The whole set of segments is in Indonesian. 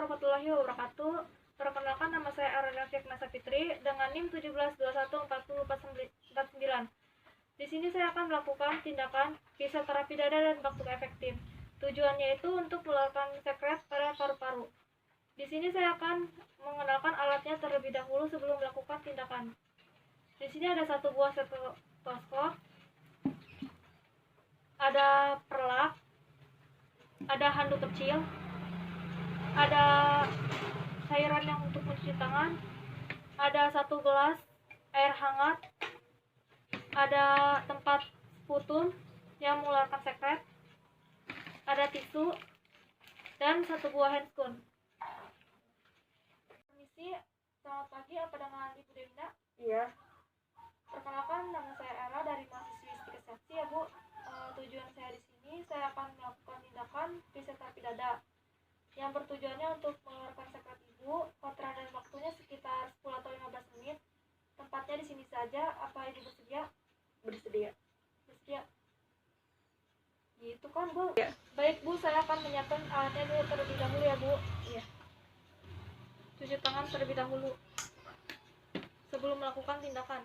warahmatullahi wabarakatuh. Perkenalkan, nama saya Arana Fiaknasa Fitri dengan NIM 17214049. Di sini saya akan melakukan tindakan fisioterapi dada dan batuk efektif. Tujuannya itu untuk mengeluarkan sekret pada paru-paru. Di sini saya akan mengenalkan alatnya terlebih dahulu sebelum melakukan tindakan. Di sini ada satu buah stetoskop, ada perlak, ada handuk kecil, ada cairan yang untuk mencuci tangan, ada satu gelas air hangat, ada tempat putum yang mengeluarkan sekret, ada tisu, dan satu buah handscoon. Permisi, selamat pagi, apa dengan Ibu Devinda? Iya. Perkenalkan, nama saya Era dari mahasiswi Stikesepsi ya Bu. Tujuan saya di sini, saya akan melakukan tindakan fisioterapi dada yang bertujuannya untuk mengeluarkan sekret Ibu. Kontra dan waktunya sekitar 10 atau 15 menit. Tempatnya di sini saja. Apa Ibu bersedia? Bersedia. Bersedia. Gitu kan Bu? Ya. Baik Bu, saya akan menyiapkan alatnya dulu terlebih dahulu ya Bu. Iya. Cuci tangan terlebih dahulu sebelum melakukan tindakan.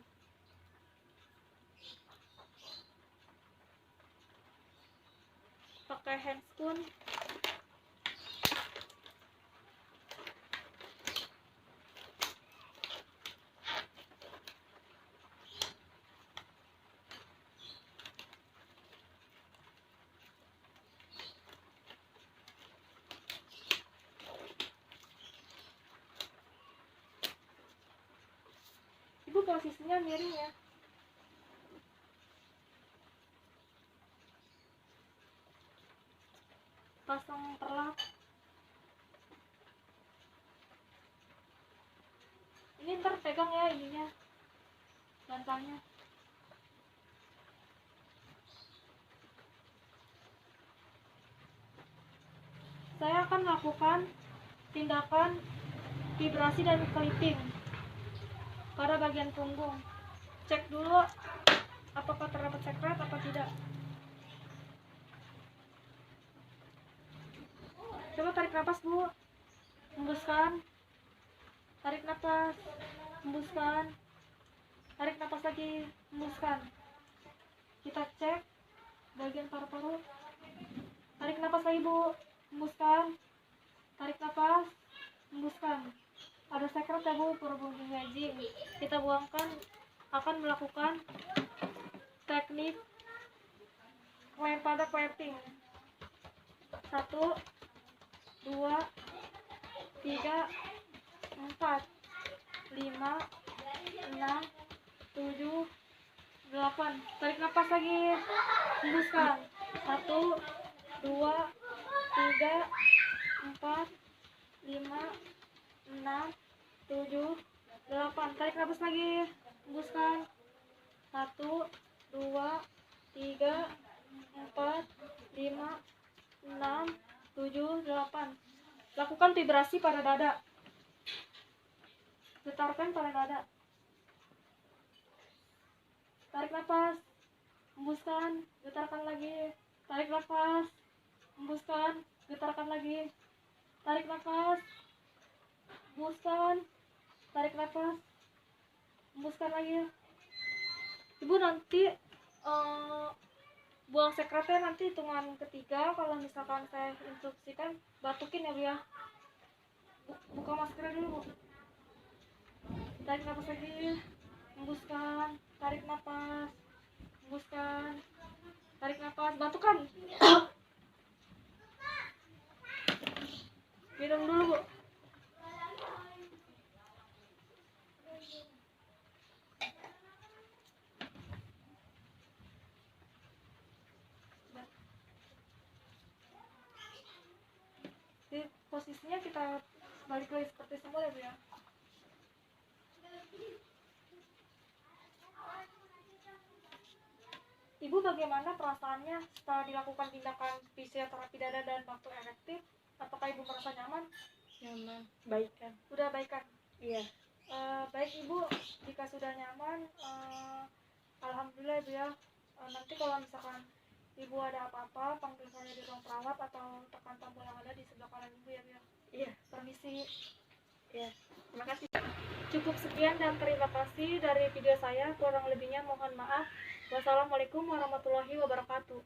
Pakai handscoon. Ibu posisinya miring ya. Pasang perlak. Ini ntar pegang ya ininya, bantalnya. Saya akan melakukan tindakan vibrasi dan clipping pada bagian punggung. Cek dulu apakah terdapat sekret apa tidak. Coba tarik nafas Bu, hembuskan, tarik nafas, hembuskan, tarik nafas lagi, hembuskan. Kita cek bagian paru-paru, tarik nafas lagi Bu, hembuskan, tarik nafas, hembuskan. Ada sekret ya Bu, berhubung gaji. Kita buangkan. Akan melakukan teknik pada clapping. 1, 2, 3, 4, 5, 6, 7, 8. Tarik nafas lagi, hembuskan. 1, 2, 3, 4, 5, 6, 7, 8. Tarik nafas lagi, hembuskan. 1, 2, 3, 4, 5, 6, 7, 8. Lakukan vibrasi pada dada. Getarkan pada dada. Tarik nafas, hembuskan, getarkan lagi. Tarik nafas, hembuskan, getarkan lagi. Tarik nafas, hembuskan, tarik nafas, hembuskan lagi. Ibu nanti buang sekretnya nanti hitungan ketiga. Kalau misalkan saya instruksikan, batukin ya Bu ya. Buka maskernya dulu Bu. Tarik nafas lagi, hembuskan, tarik nafas, hembuskan, tarik nafas, batukan. Minum dulu Bu. Di posisinya kita balik lagi seperti semula ya Bu ya. Ibu bagaimana perasaannya setelah dilakukan tindakan fisioterapi dada dan batuk efektif? Apakah Ibu merasa nyaman? Nyaman. Baikan. Udah baikan? Iya. Baik Ibu, jika sudah nyaman, alhamdulillah Ibu ya. Nanti kalau misalkan Ibu ada apa-apa, panggil saya di ruang perawat atau tekan tombol yang ada di sebelah kanan Ibu ya Bu ya. Iya. Permisi. kasih. Ya, terima kasih. Cukup sekian dan terima kasih dari video saya. Kurang lebihnya mohon maaf. Wassalamualaikum warahmatullahi wabarakatuh.